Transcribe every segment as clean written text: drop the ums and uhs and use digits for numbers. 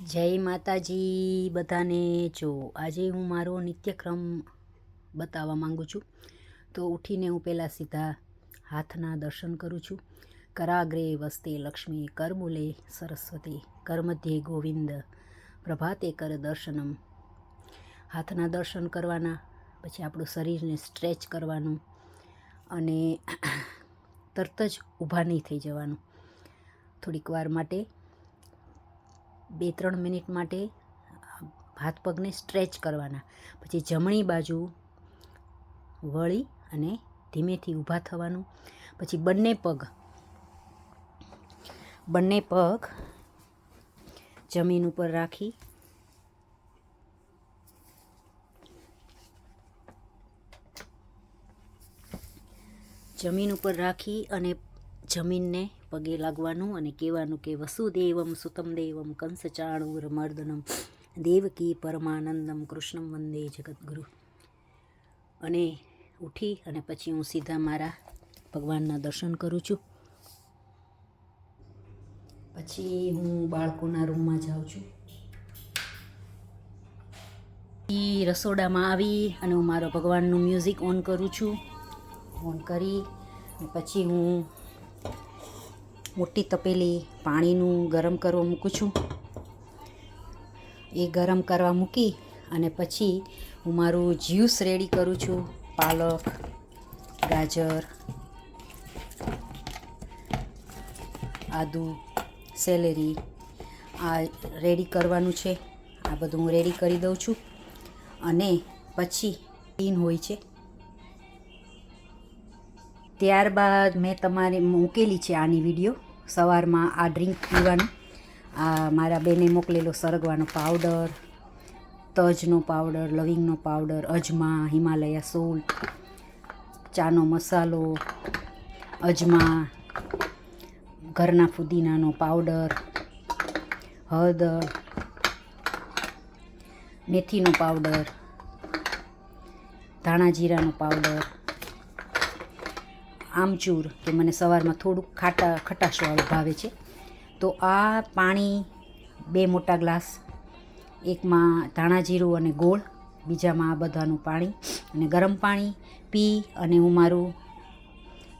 જય માતાજી બધાને। જો આજે હું મારો નિત્યક્રમ બતાવવા માંગુ છું। તો ઉઠીને હું પહેલાં સીધા હાથના દર્શન કરું છું। કરાગ્રે વસ્તે લક્ષ્મી, કરમૂલે સરસ્વતી, કરમધ્યે ગોવિંદ, પ્રભાતે કર દર્શનમ। હાથના દર્શન કરવાના, પછી આપણું શરીરને સ્ટ્રેચ કરવાનું અને તરત જ ઊભા નહીં થઈ જવાનું। થોડીક વાર માટે 2-3 મિનિટ માટે હાથ પગને સ્ટ્રેચ કરવાના। પછી જમણી બાજુ વળી અને ધીમેથી ઊભા થવાનું। પછી બંને પગ જમીન ઉપર રાખી અને જમીનને પગે લાગવાનું અને કહેવાનું કે વસુદેવમ સુતમ દેવમ કંસચાણૂર મર્દનમ દેવકી પરમાનંદમ કૃષ્ણમ વંદે જગદગુરુ। અને ઉઠી અને પછી હું સીધા મારા ભગવાનના દર્શન કરું છું। પછી હું બાળકોના રૂમમાં જાઉં છું। રસોડામાં આવી અને હું મારો ભગવાનનું મ્યુઝિક ઓન કરું છું। ઓન કરી પછી હું મોટી તપેલી પાણીનું ગરમ કરવા મૂકું છું। એ ગરમ કરવા મૂકી અને પછી હું મારું જ્યુસ રેડી કરું છું। પાલક, ગાજર, આદુ, સેલેરી આ રેડી કરવાનું છે। આ બધું હું રેડી કરી દઉં છું અને પછી પીન હોય છે। ત્યારબાદ મેં તમારે મૂકેલી છે આની વિડીયો, સવારમાં આ ડ્રિંક પીવાનું। આ મારા બેને મોકલેલો સરગવાનો પાવડર, તજનો પાવડર, લવિંગનો પાવડર, અજમા, હિમાલયા સોલ્ટ, ચાનો મસાલો, અજમા, ઘરના ફુદીનાનો પાવડર, હળદર, મેથીનો પાવડર, ધાણા જીરાનો પાવડર, આમચૂર કે મને સવારમાં થોડુંક ખટાશવાળું ભાવે છે। તો આ પાણી 2 મોટા ગ્લાસ, એકમાં ધાણા જીરું અને ગોળ, બીજામાં આ બધાનું પાણી અને ગરમ પાણી પી અને હું મારું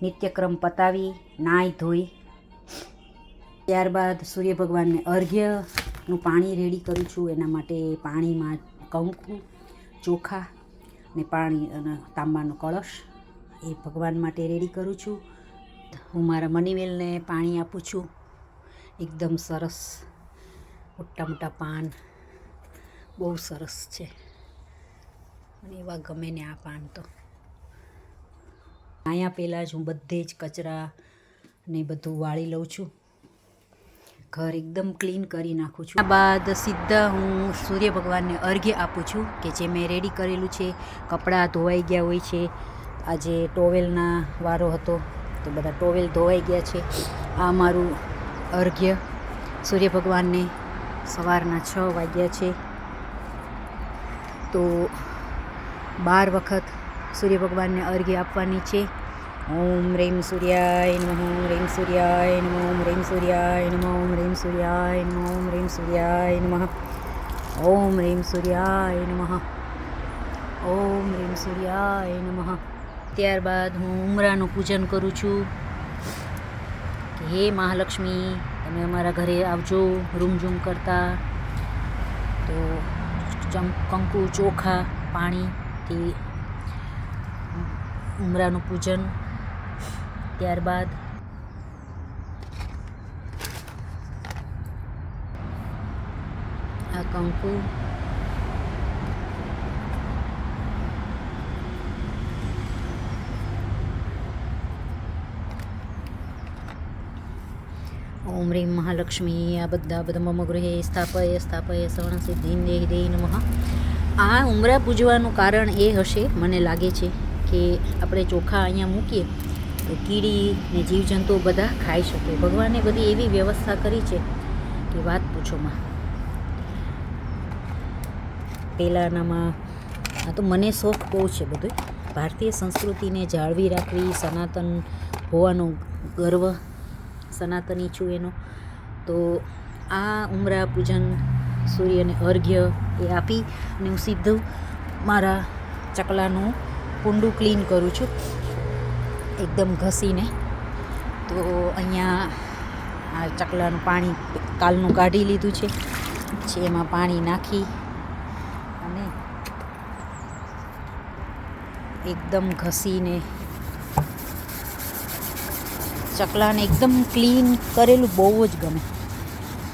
નિત્યક્રમ પતાવી નાહી ધોઈ ત્યારબાદ સૂર્ય ભગવાનને અર્ઘ્યનું પાણી રેડી કરું છું। એના માટે પાણીમાં કંકુ, ચોખા ને પાણી અને તાંબાનો કળશ એ ભગવાન માટે રેડી કરું છું। હું મારા મનીમેલને પાણી આપું છું। એકદમ સરસ મોટા મોટા પાન, બહુ સરસ છે, મને એવા ગમે ને આ પાન તો। અહીંયા પહેલાં જ હું બધે જ કચરા ને બધું વાળી લઉં છું। ઘર એકદમ ક્લીન કરી નાખું છું। બાદ સીધા હું સૂર્ય ભગવાનને અર્ઘ્ય આપું છું કે જે મેં રેડી કરેલું છે। કપડાં ધોવાઈ ગયા હોય છે, આજે ટોવેલના વારો હતો તો બધા ટોવેલ ધોવાઈ ગયા છે। આ મારું અર્ઘ્ય સૂર્ય ભગવાનને સવારના 6 વાગ્યા છે તો 12 વખત સૂર્ય ભગવાનને અર્ઘ્ય આપવાની છે। ઓમ રેમ સૂર્યાય નમઃ, ઓમ રેમ સૂર્યાય નમઃ, ઓમ રેમ સૂર્યાય નમઃ, ઓમ રેમ સૂર્યાય નમઃ, ઓમ રેમ સૂર્યાય નમઃ, ઓમ રેમ સૂર્યાય નમઃ, ઓમ રેમ સૂર્યાય નમઃ। ત્યારબાદ હું ઉમરાનું પૂજન કરું છું કે હે મહાલક્ષ્મી, તમે અમારા ઘરે આવજો રૂમઝૂમ કરતા। તો કંકુ, ચોખા, પાણીથી ઉમરાનું પૂજન। ત્યારબાદ આ કંકુ ઓમ રીમ મહાલક્ષ્મી આ બધા મમ ગૃહે સ્થાપય સવર્ણ સિદ્ધિ દેહી દેહી નમઃ। આ ઉમરા પૂજવાનું કારણ એ હશે, મને લાગે છે કે આપણે ચોખા અહીંયા મૂકીએ તો કીડી ને જીવજંતુઓ બધા ખાઈ શકે। ભગવાને બધી એવી વ્યવસ્થા કરી છે કે વાત પૂછોમાં। પહેલાંનામાં આ તો મને શોખ બહુ છે બધું ભારતીય સંસ્કૃતિને જાળવી રાખવી, સનાતન હોવાનો ગર્વ, સનાતની છું એનો। તો આ ઉમરા પૂજન સૂર્યને અર્ઘ્ય એ આપી અને હું સીધું મારા ચકલાનું કુંડું ક્લીન કરું છું એકદમ ઘસીને. તો અહીંયા આ ચકલાનું પાણી કાલનું કાઢી લીધું છે, પછી એમાં પાણી નાખી અને એકદમ ઘસીને ચકલાને એકદમ ક્લીન કરેલું બહુ જ ગમે,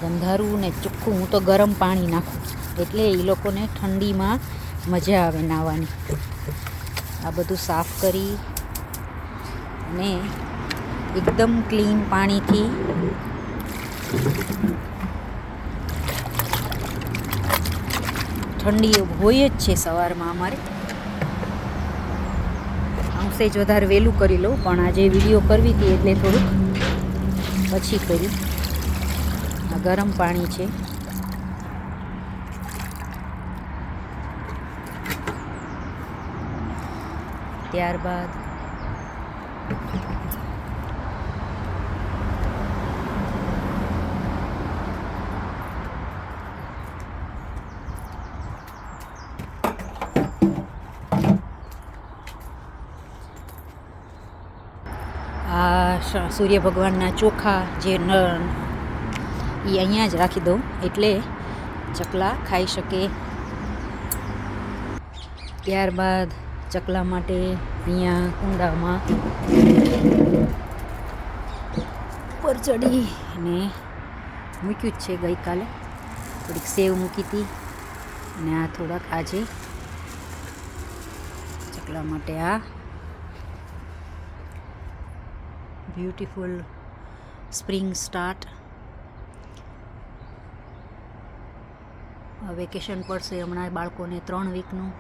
ગંધારું ને ચોખ્ખું. હું તો ગરમ પાણી નાખું એટલે એ લોકોને ઠંડીમાં મજા આવે નાહવાની. આ બધું સાફ કરી અને એકદમ ક્લીન પાણીથી ઠંડી હોય જ છે સવારમાં અમારે. અંશે જ વધારે વહેલું કરી લઉં, પણ આજે વિડીયો કરવી હતી એટલે થોડુંક પછી કર્યું. આ ગરમ પાણી છે. ત્યારબાદ આ સૂર્ય ભગવાનના ચોખા જે એ અહીંયા જ રાખી દઉં એટલે ચકલા ખાઈ શકે. ત્યારબાદ ચકલા માટે અહીંયા કુંડામાં ઉપર ચડી અને મૂક્યું જ છે. ગઈકાલે થોડીક સેવ મૂકી હતી અને આ થોડાક આજે ચકલા માટે આ બ્યુટીફુલ સ્પ્રિંગ સ્ટાર્ટ. વેકેશન પડશે હમણાં બાળકોને 3 વીકનું.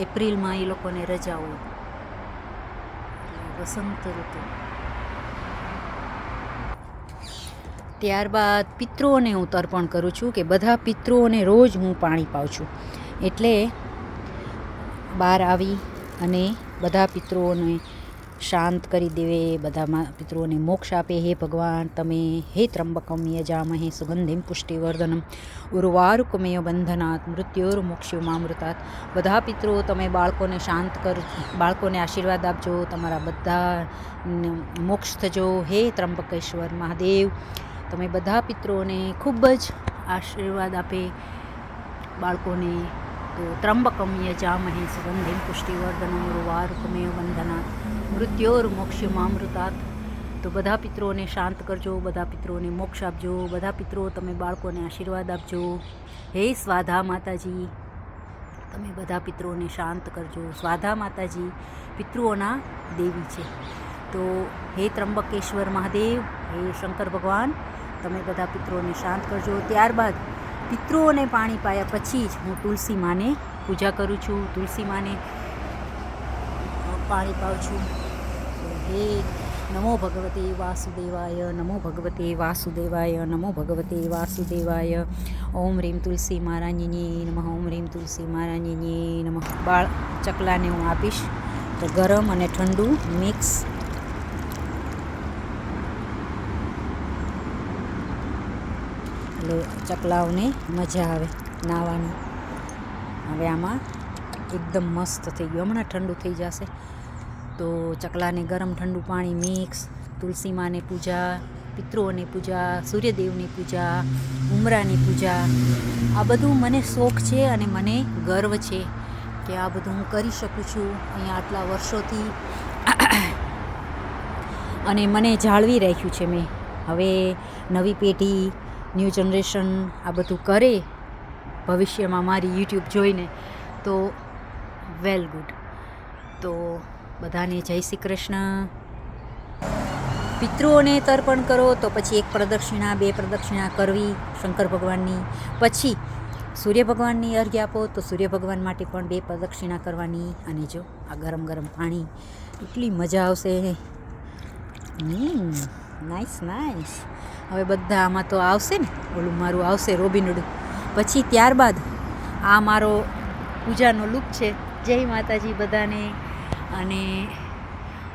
એપ્રિલમાં એ લોકોને રજાઓ, વસંત ઋતુ. ત્યારબાદ પિતૃઓને હું તર્પણ કરું છું કે બધા પિતૃઓને રોજ હું પાણી પાઉં છું. એટલે બહાર આવી અને બધા પિતૃઓને શાંત કરી દેવે, બધા પિતૃઓને મોક્ષ આપે. હે ભગવાન તમે હે ત્રંબકમ યજામહે સુગંધિમ પુષ્ટિવર્ધનમ ઉર્વારુકમેય બંધનાત મૃત્યોર્મોક્ષ્યોમામૃતાત. બધા પિતૃઓ તમે બાળકોને શાંત બાળકોને આશીર્વાદ આપજો, તમારા બધા મોક્ષ થજો. હે ત્રંબકેશ્વર મહાદેવ તમે બધા પિતૃઓને ખૂબ જ આશીર્વાદ આપે બાળકોને. તો ત્રંબકમ યજામહે સુગંધિમ પુષ્ટિવર્ધનમ ઉર્વારુકમેય બંધનાત મૃત્યોર્મોક્ષ્યોમામૃતાત. તો બધા પિતૃઓને શાંત કરજો, બધા પિતૃઓને મોક્ષ આપજો, બધા પિતૃઓ તમે બાળકોને આશીર્વાદ આપજો. હે સ્વાધા માતાજી તમે બધા પિતૃઓને શાંત કરજો. સ્વાધા માતાજી પિતૃઓના દેવી છે. તો હે ત્રંબકેશ્વર મહાદેવ, હે શંકર ભગવાન તમે બધા પિતૃઓને શાંત કરજો. ત્યારબાદ પિતૃઓને પાણી પાયા પછી જ હું તુલસી માને પૂજા કરું છું, તુલસી માને પાણી પાઉં છું. હે નમો ભગવતે વાસુદેવાય, નમો ભગવતે વાસુદેવાય, નમો ભગવતે વાસુદેવાય. ઓમ રીમ તુલસી મહારાણીની નમઃ, ઓમ રીમ તુલસી મહારાણીની નમઃ. ચકલાને હું આપીશ તો ગરમ અને ઠંડુ મિક્સ. એટલે ચકલાઓને મજા આવે નાહવાની. હવે આમાં એકદમ મસ્ત થઈ ગયું, હમણાં ઠંડુ થઈ જશે. તો ચકલાને ગરમ ઠંડુ પાણી મિક્સ, તુલસી માને પૂજા, પિતૃઓની પૂજા, સૂર્યદેવની પૂજા, ઉમરાની પૂજા, આ બધું મને શોખ છે અને મને ગર્વ છે કે આ બધું હું કરી શકું છું અહીંયા આટલા વર્ષોથી. અને મને જાળવી રાખ્યું છે મેં. હવે નવી પેઢી, ન્યૂ જનરેશન આ બધું કરે ભવિષ્યમાં મારી યુટ્યુબ જોઈને તો વેલ ગુડ. તો બધાને જય શ્રી કૃષ્ણ. પિતૃઓને તર્પણ કરો તો પછી 1 પ્રદક્ષિણા 2 પ્રદક્ષિણા કરવી શંકર ભગવાનની, પછી સૂર્ય ભગવાનની અર્ઘ્ય આપો તો સૂર્ય ભગવાન માટે પણ 2 પ્રદક્ષિણા કરવાની. અને જો આ ગરમ ગરમ પાણી, એટલી મજા આવશે. Nice nice. હવે બધા આમાં તો આવશે ને, ઓલું મારું આવશે રોબિનહૂડ. પછી ત્યારબાદ આ મારો પૂજાનો લુક છે. જય માતાજી બધાને. અને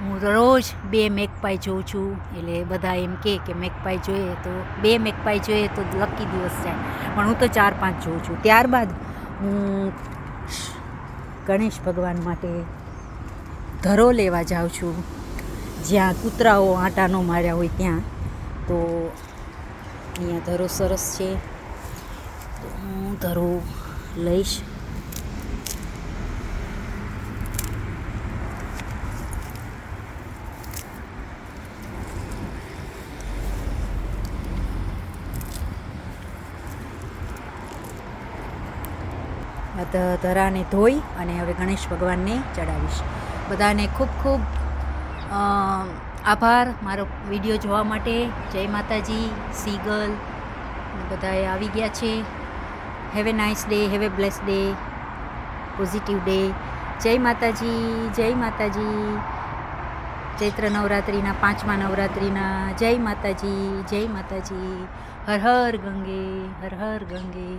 હું રોજ 2 મેકપાઈ જોઉં છું, એટલે બધા એમ કે મેકપાઈ જોઈએ તો 2 મેકપાઈ જોઈએ તો લકી દિવસ જાય, પણ હું તો 4-5 જોઉં છું. ત્યારબાદ હું ગણેશ ભગવાન માટે ધરો લેવા જાઉં છું, જ્યાં કૂતરાઓ આંટા ન માર્યા હોય ત્યાં. તો અહીંયા ધરો સરસ છે, તો હું ધરો લઈશ. ધરાને ધોઈ અને હવે ગણેશ ભગવાનને ચડાવીશ. બધાને ખૂબ ખૂબ આભાર મારો વિડીયો જોવા માટે. જય માતાજી. સીગલ બધાએ આવી ગયા છે. Have a nice day, have a bless day, positive day. જય માતાજી, જય માતાજી. ચૈત્ર નવરાત્રિના 5મા નવરાત્રિના જય માતાજી, જય માતાજી. હર હર ગંગે, હર હર ગંગે.